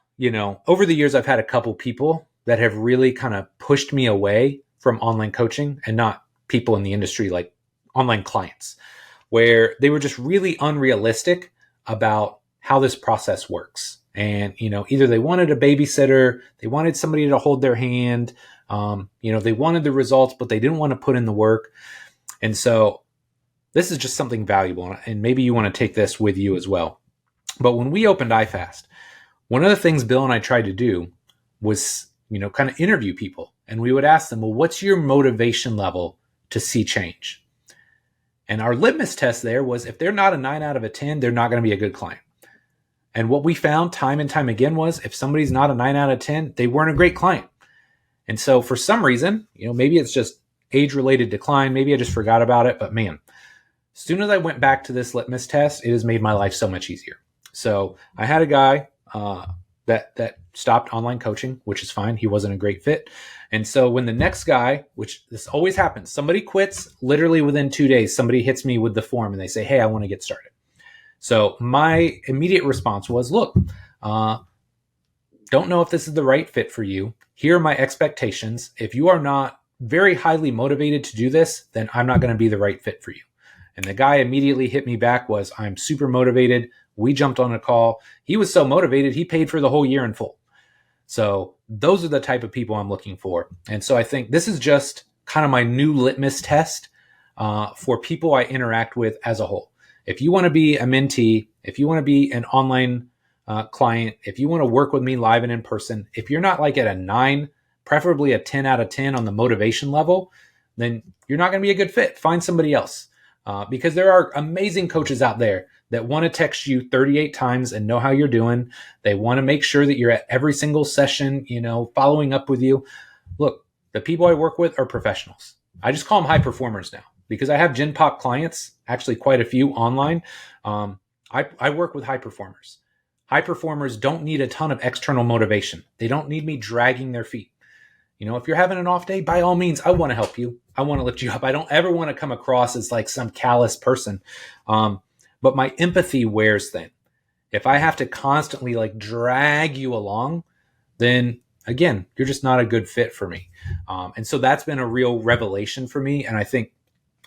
A: over the years, I've had a couple people that have really kind of pushed me away from online coaching, and not people in the industry, like online clients, where they were just really unrealistic about how this process works. And, either they wanted a babysitter, they wanted somebody to hold their hand, they wanted the results, but they didn't want to put in the work. And so this is just something valuable. And maybe you want to take this with you as well. But when we opened IFAST, one of the things Bill and I tried to do was, kind of interview people. And we would ask them, well, what's your motivation level to see change? And our litmus test there was, if they're not a 9 out of a 10, they're not going to be a good client. And what we found time and time again was, if somebody's not a 9 out of 10, they weren't a great client. And so for some reason, maybe it's just age-related decline. Maybe I just forgot about it. But man, as soon as I went back to this litmus test, it has made my life so much easier. So I had a guy that stopped online coaching, which is fine. He wasn't a great fit. And so when the next guy, which this always happens, somebody quits, literally within 2 days, somebody hits me with the form and they say, hey, I want to get started. So my immediate response was, look, don't know if this is the right fit for you. Here are my expectations. If you are not very highly motivated to do this, then I'm not going to be the right fit for you. And the guy immediately hit me back was, I'm super motivated. We jumped on a call. He was so motivated, he paid for the whole year in full. So those are the type of people I'm looking for. And so I think this is just kind of my new litmus test for people I interact with as a whole. If you want to be a mentee, if you want to be an online client, if you want to work with me live and in person, if you're not like at a 9, preferably a 10 out of 10 on the motivation level, then you're not going to be a good fit. Find somebody else. Because there are amazing coaches out there that want to text you 38 times and know how you're doing. They want to make sure that you're at every single session, following up with you. Look, the people I work with are professionals. I just call them high performers now, because I have Gen Pop clients, actually quite a few online. I work with high performers. High performers don't need a ton of external motivation. They don't need me dragging their feet. If you're having an off day, by all means, I want to help you. I want to lift you up. I don't ever want to come across as like some callous person. But my empathy wears thin. If I have to constantly like drag you along, then again, you're just not a good fit for me. And so that's been a real revelation for me. And I think,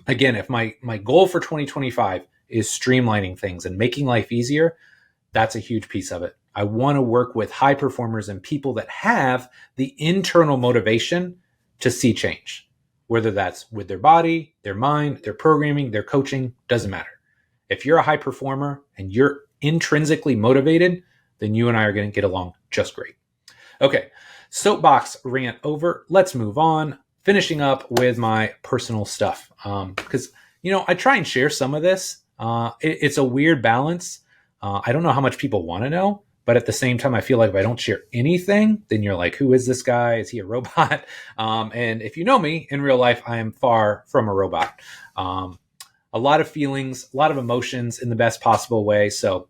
A: again, if my goal for 2025 is streamlining things and making life easier, that's a huge piece of it. I want to work with high performers and people that have the internal motivation to see change, whether that's with their body, their mind, their programming, their coaching, doesn't matter. If you're a high performer and you're intrinsically motivated, then you and I are going to get along just great. Okay, soapbox rant over. Let's move on. Finishing up with my personal stuff. Because, I try and share some of this It's a weird balance. I don't know how much people want to know, but at the same time, I feel like if I don't share anything, then you're like, who is this guy? Is he a robot? And if you know me in real life, I am far from a robot. A lot of feelings, a lot of emotions in the best possible way. So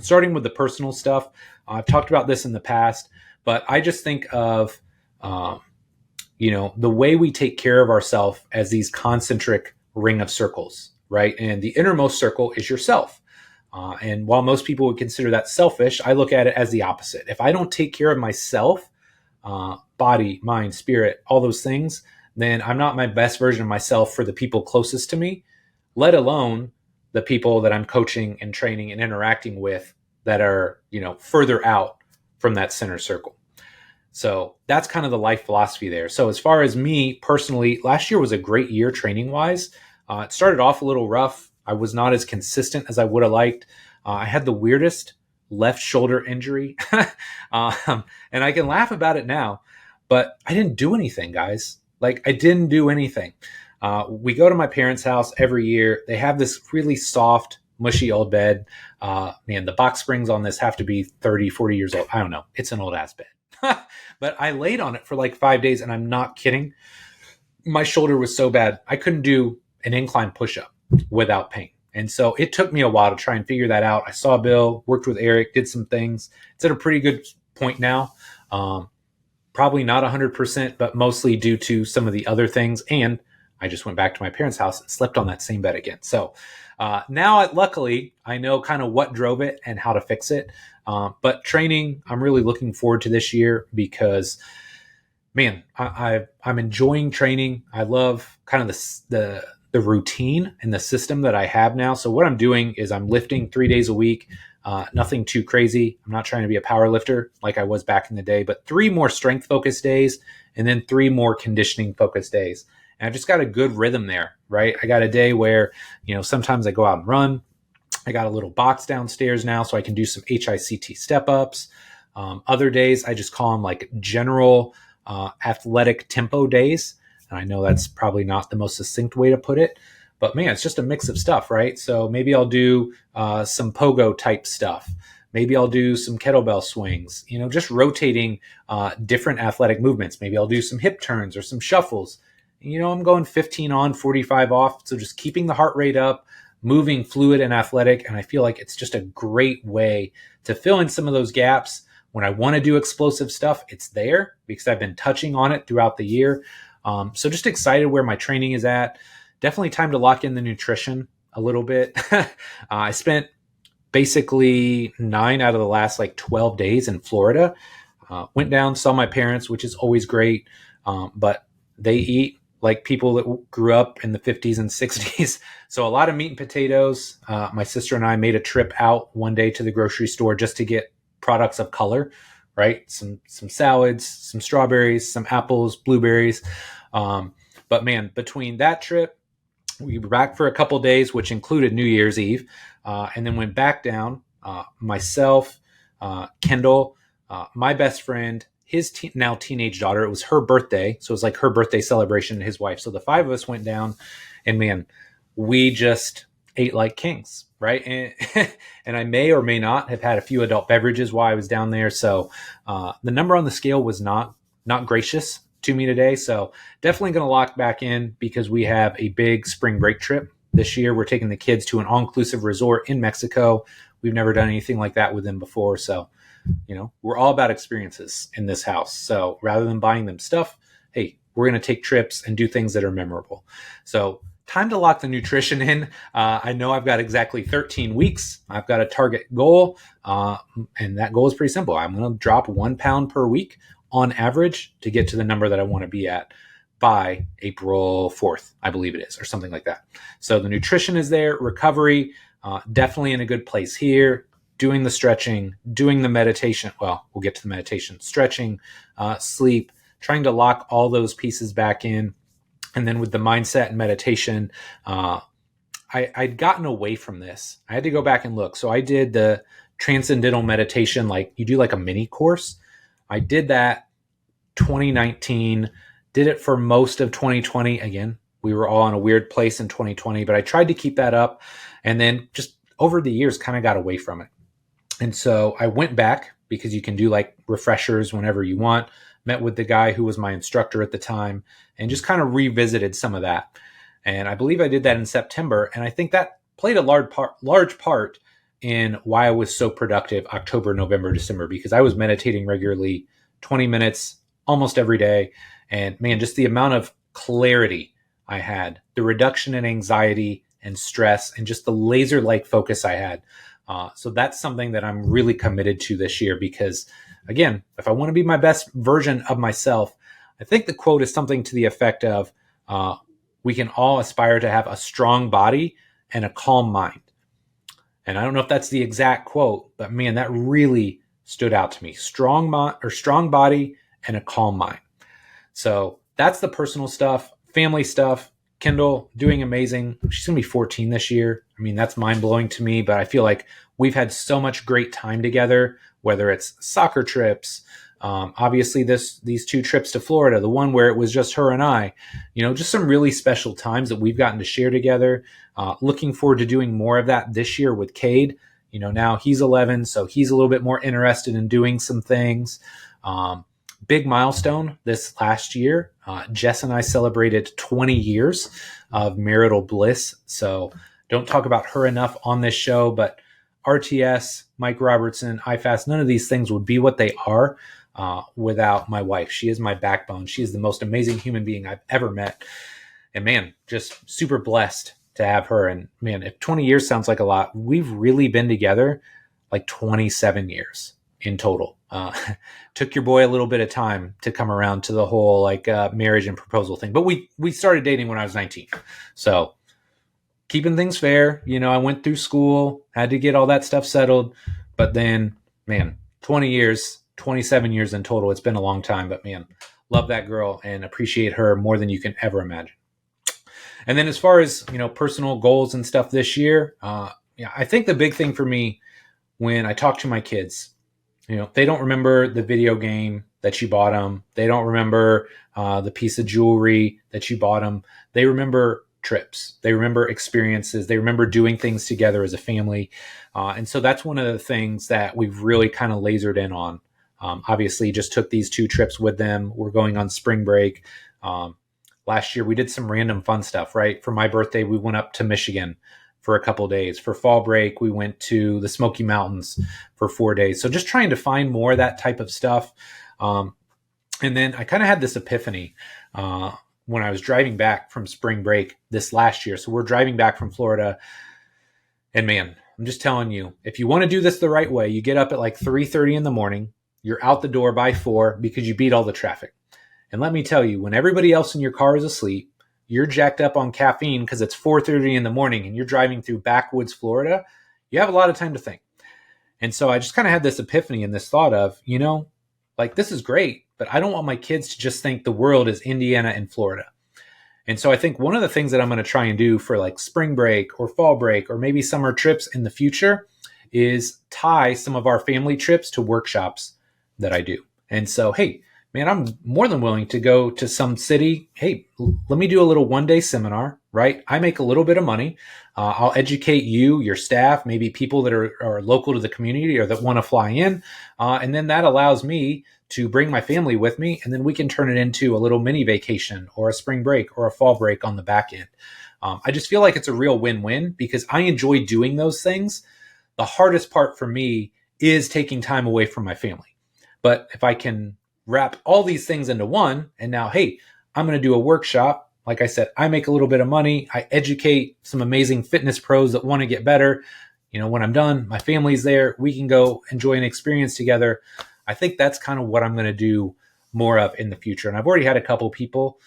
A: starting with the personal stuff, I've talked about this in the past, but I just think of, the way we take care of ourselves as these concentric ring of circles, right? And the innermost circle is yourself. And while most people would consider that selfish, I look at it as the opposite. If I don't take care of myself, body, mind, spirit, all those things, then I'm not my best version of myself for the people closest to me, let alone the people that I'm coaching and training and interacting with that are, further out from that center circle. So that's kind of the life philosophy there. So as far as me personally, last year was a great year training wise. It started off a little rough. I was not as consistent as I would have liked. I had the weirdest left shoulder injury. And I can laugh about it now, but I didn't do anything, guys. Like, I didn't do anything. We go to my parents' house every year. They have this really soft, mushy old bed. Man, the box springs on this have to be 30, 40 years old. I don't know. It's an old ass bed. But I laid on it for like 5 days, and I'm not kidding. My shoulder was so bad, I couldn't do an incline push-up without pain. And so it took me a while to try and figure that out. I saw Bill, worked with Eric, did some things. It's at a pretty good point now. Probably not 100%, but mostly due to some of the other things. And I just went back to my parents' house and slept on that same bed again. So now, luckily, I know kind of what drove it and how to fix it. But training, I'm really looking forward to this year because, man, I'm enjoying training. I love kind of the routine and the system that I have now. So what I'm doing is I'm lifting 3 days a week. Nothing too crazy. I'm not trying to be a power lifter like I was back in the day, but 3 more strength focused days and then 3 more conditioning focused days. And I've just got a good rhythm there, right? I got a day where, sometimes I go out and run. I got a little box downstairs now so I can do some HICT step ups. Other days, I just call them like general athletic tempo days. And I know that's probably not the most succinct way to put it, but man, it's just a mix of stuff, right? So maybe I'll do some pogo type stuff. Maybe I'll do some kettlebell swings, just rotating different athletic movements. Maybe I'll do some hip turns or some shuffles. I'm going 15 on, 45 off. So just keeping the heart rate up, moving fluid and athletic. And I feel like it's just a great way to fill in some of those gaps. When I want to do explosive stuff, it's there because I've been touching on it throughout the year. So just excited where my training is at. Definitely time to lock in the nutrition a little bit. I spent basically 9 out of the last 12 days in Florida. Went down, saw my parents, which is always great. But they eat like people that grew up in the 50s and 60s. So a lot of meat and potatoes. My sister and I made a trip out one day to the grocery store just to get products of color, right? Some salads, some strawberries, some apples, blueberries. But man, between that trip, we were back for a couple of days, which included New Year's Eve, and then went back down. Myself, Kendall, my best friend, his now teenage daughter. It was her birthday, so it was like her birthday celebration and his wife. So the 5 of us went down, and man, we just ate like kings, right? And I may or may not have had a few adult beverages while I was down there. So the number on the scale was not gracious to me today. So definitely going to lock back in because we have a big spring break trip this year. We're taking the kids to an all-inclusive resort in Mexico. We've never done anything like that with them before. So, we're all about experiences in this house. So rather than buying them stuff, hey, we're going to take trips and do things that are memorable. So time to lock the nutrition in. I know I've got exactly 13 weeks. I've got a target goal. And that goal is pretty simple. I'm going to drop 1 pound per week on average to get to the number that I want to be at by April 4th, I believe it is, or something like that. So the nutrition is there, recovery, definitely in a good place here, doing the stretching, doing the meditation. Well, we'll get to the meditation, stretching, sleep, trying to lock all those pieces back in. And then with the mindset and meditation, I'd gotten away from this. I had to go back and look. So I did the transcendental meditation, like you do like a mini course. I did that 2019, did it for most of 2020. Again, We were all in a weird place in 2020, but I tried to keep that up. And then just over the years, kind of got away from it. And so I went back because you can do like refreshers whenever you want, met with the guy who was my instructor at the time, and just kind of revisited some of that. And I believe I did that in September. And I think that played a large part in why I was so productive October, November, December, because I was meditating regularly 20 minutes almost every day. And man, just the amount of clarity I had, the reduction in anxiety and stress, and just the laser-like focus I had. So that's something that I'm really committed to this year because, again, if I want to be my best version of myself, I think the quote is something to the effect of, we can all aspire to have a strong body and a calm mind. And I don't know if that's the exact quote, but man, that really stood out to me. Strong body and a calm mind. So that's the personal stuff, family stuff. Kendall doing amazing. She's going to be 14 this year. I mean, that's mind blowing to me, but I feel like we've had so much great time together, whether it's soccer trips, obviously these 2 trips to Florida, the one where it was just her and I, just some really special times that we've gotten to share together. Looking forward to doing more of that this year with Cade. Now he's 11, so he's a little bit more interested in doing some things. Big milestone this last year. Jess and I celebrated 20 years of marital bliss. So don't talk about her enough on this show, but RTS, Mike Robertson, IFAST, none of these things would be what they are without my wife. She is my backbone. She is the most amazing human being I've ever met. And man, just super blessed to have her. And man, if 20 years sounds like a lot, we've really been together like 27 years in total. Took your boy a little bit of time to come around to the whole marriage and proposal thing, but we started dating when I was 19. So keeping things fair, I went through school, had to get all that stuff settled, but then man, 20 years, 27 years in total. It's been a long time, but man, love that girl and appreciate her more than you can ever imagine. And then as far as, personal goals and stuff this year, I think the big thing for me when I talk to my kids, they don't remember the video game that you bought them. They don't remember the piece of jewelry that you bought them. They remember trips. They remember experiences. They remember doing things together as a family. And so that's one of the things that we've really kind of lasered in on. Obviously, just took these 2 trips with them. We're going on spring break. Last year, we did some random fun stuff, right? For my birthday, we went up to Michigan for a couple of days. For fall break, we went to the Smoky Mountains for 4 days. So just trying to find more of that type of stuff. And then I kind of had this epiphany when I was driving back from spring break this last year. So we're driving back from Florida. And man, I'm just telling you, if you want to do this the right way, you get up at like 3:30 in the morning. You're out the door by 4 because you beat all the traffic. And let me tell you, when everybody else in your car is asleep, you're jacked up on caffeine because it's 4:30 in the morning and you're driving through backwoods Florida, you have a lot of time to think. And so I just kind of had this epiphany and this thought of, this is great, but I don't want my kids to just think the world is Indiana and Florida. And so I think one of the things that I'm going to try and do for like spring break or fall break or maybe summer trips in the future is tie some of our family trips to workshops that I do. And so, hey, man, I'm more than willing to go to some city. Hey, let me do a little 1-day seminar, right? I make a little bit of money. I'll educate you, your staff, maybe people that are local to the community or that want to fly in. And then that allows me to bring my family with me. And then we can turn it into a little mini vacation or a spring break or a fall break on the back end. I just feel like it's a real win-win because I enjoy doing those things. The hardest part for me is taking time away from my family. But if I can wrap all these things into one, and now, hey, I'm going to do a workshop. Like I said, I make a little bit of money. I educate some amazing fitness pros that want to get better. When I'm done, my family's there. We can go enjoy an experience together. I think that's kind of what I'm going to do more of in the future. And I've already had a couple people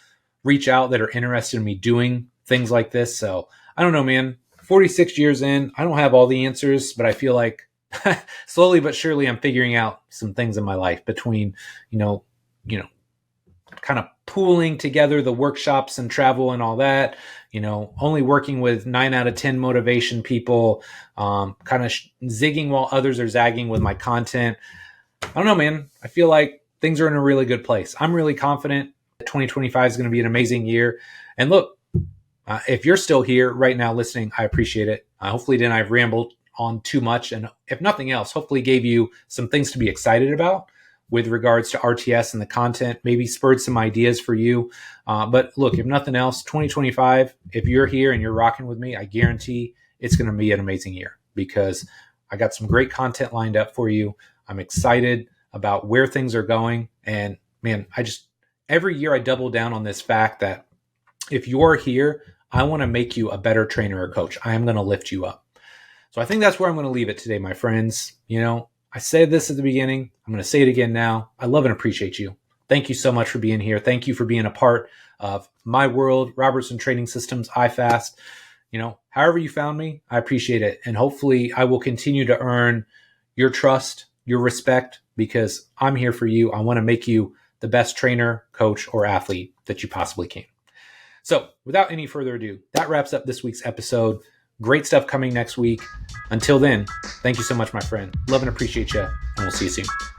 A: reach out that are interested in me doing things like this. So I don't know, man, 46 years in, I don't have all the answers, but I feel like slowly but surely I'm figuring out some things in my life between, kind of pooling together the workshops and travel and all that, only working with 9 out of 10 motivation people, kind of zigging while others are zagging with my content. I don't know, man. I feel like things are in a really good place. I'm really confident that 2025 is going to be an amazing year. And look, If you're still here right now listening, I appreciate it. Hopefully, then I've rambled on too much. And if nothing else, hopefully gave you some things to be excited about with regards to RTS and the content, maybe spurred some ideas for you. But look, if nothing else, 2025, if you're here and you're rocking with me, I guarantee it's going to be an amazing year because I got some great content lined up for you. I'm excited about where things are going. And man, every year I double down on this fact that if you're here, I want to make you a better trainer or coach. I am going to lift you up. So I think that's where I'm going to leave it today, my friends. I said this at the beginning. I'm going to say it again now. I love and appreciate you. Thank you so much for being here. Thank you for being a part of my world, Robertson Training Systems, IFAST. However you found me, I appreciate it. And hopefully I will continue to earn your trust, your respect, because I'm here for you. I want to make you the best trainer, coach, or athlete that you possibly can. So without any further ado, that wraps up this week's episode. Great stuff coming next week. Until then, thank you so much, my friend. Love and appreciate you, and we'll see you soon.